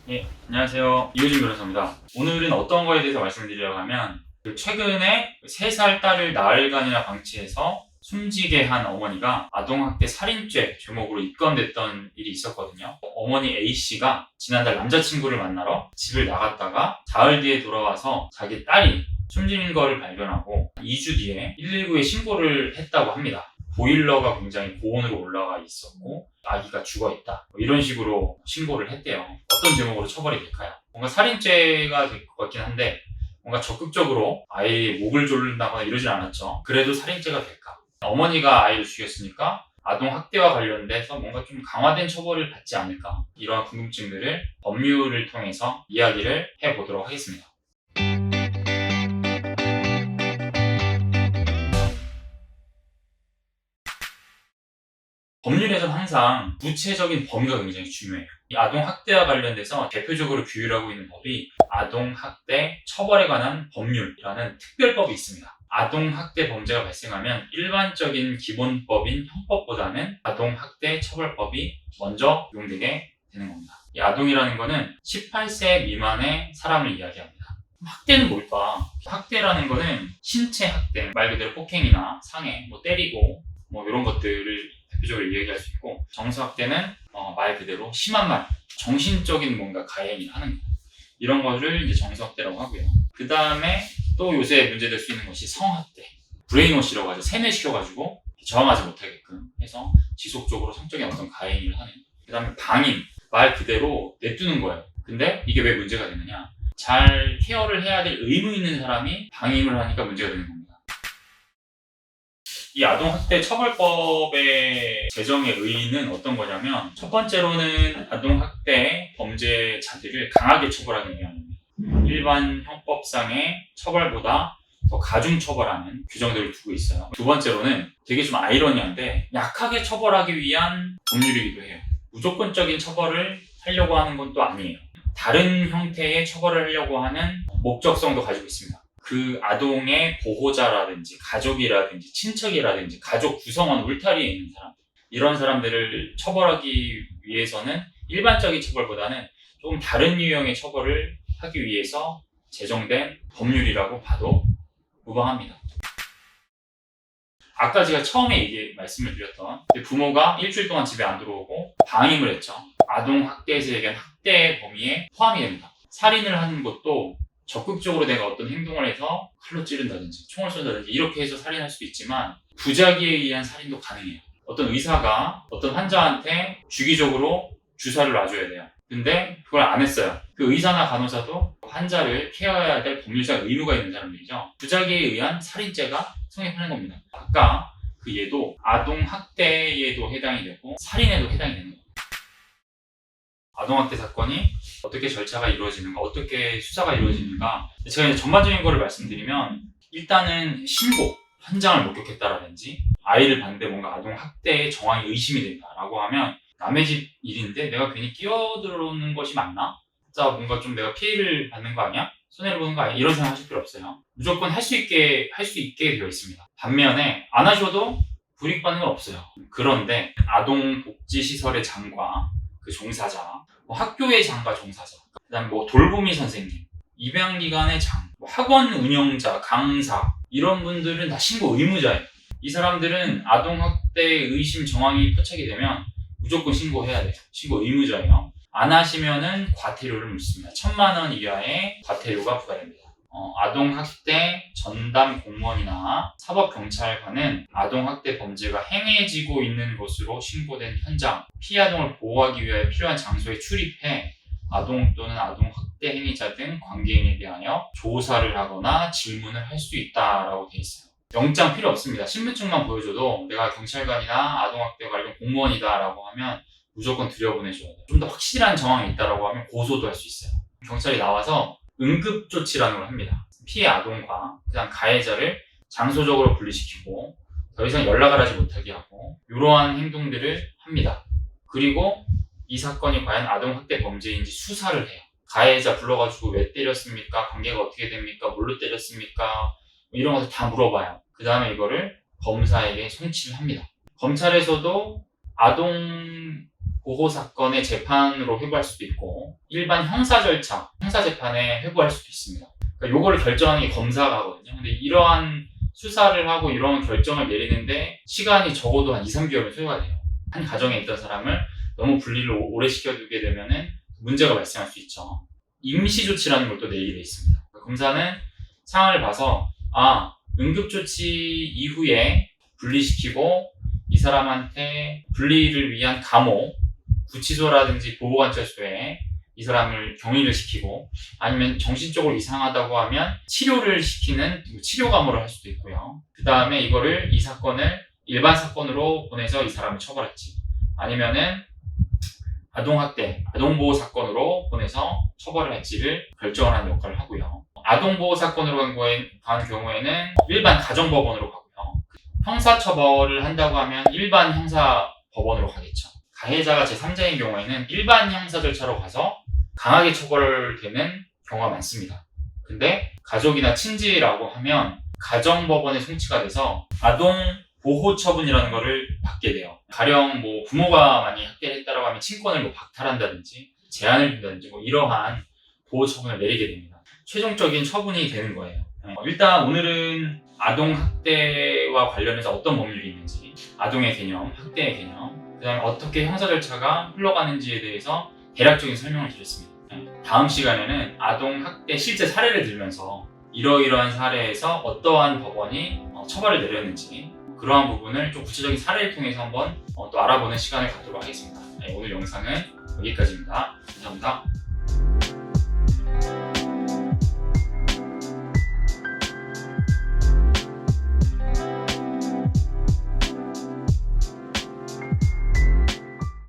예, 안녕하세요. 이효진 변호사입니다. 오늘은 어떤 거에 대해서 말씀드리려고 하면 최근에 3살 딸을 나흘간이나 방치해서 숨지게 한 어머니가 아동학대 살인죄 제목으로 입건됐던 일이 있었거든요. 어머니 A씨가 지난달 남자친구를 만나러 집을 나갔다가 사흘 뒤에 돌아와서 자기 딸이 숨진 거를 발견하고 2주 뒤에 119에 신고를 했다고 합니다. 보일러가 굉장히 고온으로 올라가 있었고 아기가 죽어있다, 이런 식으로 신고를 했대요. 어떤 제목으로 처벌이 될까요? 뭔가 살인죄가 될 것 같긴 한데 뭔가 적극적으로 아이의 목을 조른다거나 이러진 않았죠. 그래도 살인죄가 될까? 어머니가 아이를 죽였으니까 아동학대와 관련돼서 뭔가 좀 강화된 처벌을 받지 않을까, 이러한 궁금증들을 법률을 통해서 이야기를 해보도록 하겠습니다. 법률에서는 항상 구체적인 범위가 굉장히 중요해요. 이 아동학대와 관련돼서 대표적으로 규율하고 있는 법이 아동학대 처벌에 관한 법률이라는 특별법이 있습니다. 아동학대 범죄가 발생하면 일반적인 기본법인 형법보다는 아동학대 처벌법이 먼저 적용되게 되는 겁니다. 이 아동이라는 거는 18세 미만의 사람을 이야기합니다. 학대는 뭘까? 학대라는 거는 신체 학대, 말 그대로 폭행이나 상해, 때리고 이런 것들을 대표적으로 이야기할 수 있고, 정서학대는 말 그대로 심한 말, 정신적인 뭔가 가해를 하는 거, 이런 거를 이제 정서학대라고 하고요. 그 다음에 또 요새 문제될 수 있는 것이 성학대, 브레인워시라고 하죠. 세뇌시켜가지고 저항하지 못하게끔 해서 지속적으로 성적인 어떤 가해를 하는. 그 다음에 방임, 말 그대로 내두는 거예요. 근데 이게 왜 문제가 되느냐? 잘 케어를 해야 될 의무 있는 사람이 방임을 하니까 문제가 되는 겁니다. 이 아동학대 처벌법의 제정의 의의는 어떤 거냐면, 첫 번째로는 아동학대 범죄자들을 강하게 처벌하기 위함입니다. 일반 형법상의 처벌보다 더 가중 처벌하는 규정들을 두고 있어요. 두 번째로는 되게 좀 아이러니한데 약하게 처벌하기 위한 법률이기도 해요. 무조건적인 처벌을 하려고 하는 건 또 아니에요. 다른 형태의 처벌을 하려고 하는 목적성도 가지고 있습니다. 그 아동의 보호자라든지 가족이라든지 친척이라든지 가족 구성원 울타리에 있는 사람, 이런 사람들을 처벌하기 위해서는 일반적인 처벌보다는 조금 다른 유형의 처벌을 하기 위해서 제정된 법률이라고 봐도 무방합니다. 아까 제가 처음에 말씀을 드렸던 부모가 일주일 동안 집에 안 들어오고 방임을 했죠. 아동학대에서 얘기한 학대의 범위에 포함이 됩니다. 살인을 하는 것도 적극적으로 내가 어떤 행동을 해서 칼로 찌른다든지 총을 쏜다든지 이렇게 해서 살인할 수도 있지만 부작위에 의한 살인도 가능해요. 어떤 의사가 어떤 환자한테 주기적으로 주사를 놔줘야 돼요. 근데 그걸 안 했어요. 그 의사나 간호사도 환자를 케어해야 될 법률상 의무가 있는 사람들이죠. 부작위에 의한 살인죄가 성립하는 겁니다. 아까 그 예도 아동학대에도 해당이 되고 살인에도 해당이 되는 겁니다. 아동학대 사건이 어떻게 절차가 이루어지는가, 어떻게 수사가 이루어지는가, 제가 이제 전반적인 거를 말씀드리면, 일단은 신고, 현장을 목격했다라든지 아이를 봤는데 뭔가 아동학대의 정황이 의심이 된다라고 하면 남의 집 일인데 내가 괜히 끼어들어오는 것이 맞나? 진짜 뭔가 좀 내가 피해를 받는 거 아니야? 손해를 보는 거 아니야? 이런 생각 하실 필요 없어요. 무조건 할 수 있게 되어 있습니다. 반면에 안 하셔도 불이익받는 건 없어요. 그런데 아동복지시설의 장과 그 종사자, 학교의 장과 종사자, 그 다음에 돌보미 선생님, 입양기관의 장, 학원 운영자, 강사, 이런 분들은 다 신고 의무자예요. 이 사람들은 아동학대 의심 정황이 포착이 되면 무조건 신고해야 돼요. 신고 의무자예요. 안 하시면은 과태료를 묻습니다. 1,000만 원 이하의 과태료가 부과됩니다. 아동학대 전담 공무원이나 사법경찰관은 아동학대 범죄가 행해지고 있는 것으로 신고된 현장, 피해 아동을 보호하기 위해 필요한 장소에 출입해 아동 또는 아동학대 행위자 등 관계인에 대하여 조사를 하거나 질문을 할 수 있다라고 되어 있어요. 영장 필요 없습니다. 신분증만 보여줘도 내가 경찰관이나 아동학대 관련 공무원이다라고 하면 무조건 들여보내줘야 돼요. 좀 더 확실한 정황이 있다라고 하면 고소도 할 수 있어요. 경찰이 나와서 응급조치라는 걸 합니다. 피해 아동과 그다음 가해자를 장소적으로 분리시키고 더 이상 연락을 하지 못하게 하고 이러한 행동들을 합니다. 그리고 이 사건이 과연 아동학대 범죄인지 수사를 해요. 가해자 불러가지고 왜 때렸습니까? 관계가 어떻게 됩니까? 뭘로 때렸습니까? 이런 것을 다 물어봐요. 그 다음에 이거를 검사에게 송치를 합니다. 검찰에서도 아동 보호 사건의 재판으로 회부할 수도 있고 일반 형사 절차, 형사 재판에 회부할 수도 있습니다. 그러니까 요거를 결정하는 게 검사가 하거든요. 근데 이러한 수사를 하고 이런 결정을 내리는데 시간이 적어도 한 2, 3개월은 소요가 돼요. 한 가정에 있던 사람을 너무 분리를 오래 시켜두게 되면은 문제가 발생할 수 있죠. 임시조치라는 걸 또 내리게 돼 있습니다. 검사는 상황을 봐서 응급조치 이후에 분리시키고 이 사람한테 분리를 위한 감호, 구치소라든지 보호관찰소에 이 사람을 격리를 시키고 아니면 정신적으로 이상하다고 하면 치료를 시키는 치료 감호를 할 수도 있고요. 그 다음에 이 사건을 일반 사건으로 보내서 이 사람을 처벌할지 아니면은 아동학대, 아동보호 사건으로 보내서 처벌을 할지를 결정을 하는 역할을 하고요. 아동보호 사건으로 간 경우에는 일반 가정법원으로 가고요. 형사처벌을 한다고 하면 일반 형사법원으로 가겠죠. 가해자가 제3자인 경우에는 일반 형사 절차로 가서 강하게 처벌되는 경우가 많습니다. 근데 가족이나 친지라고 하면 가정법원에 송치가 돼서 아동보호처분이라는 거를 받게 돼요. 가령 부모가 많이 학대를 했다고 하면 친권을 박탈한다든지 제한을 둔다든지 이러한 보호처분을 내리게 됩니다. 최종적인 처분이 되는 거예요. 일단 오늘은 아동학대와 관련해서 어떤 법률이 있는지, 아동의 개념, 학대의 개념, 그 다음에 어떻게 형사 절차가 흘러가는지에 대해서 대략적인 설명을 드렸습니다. 다음 시간에는 아동학대 실제 사례를 들면서 이러이러한 사례에서 어떠한 법원이 처벌을 내렸는지 그러한 부분을 좀 구체적인 사례를 통해서 한번 또 알아보는 시간을 갖도록 하겠습니다. 오늘 영상은 여기까지입니다. 감사합니다.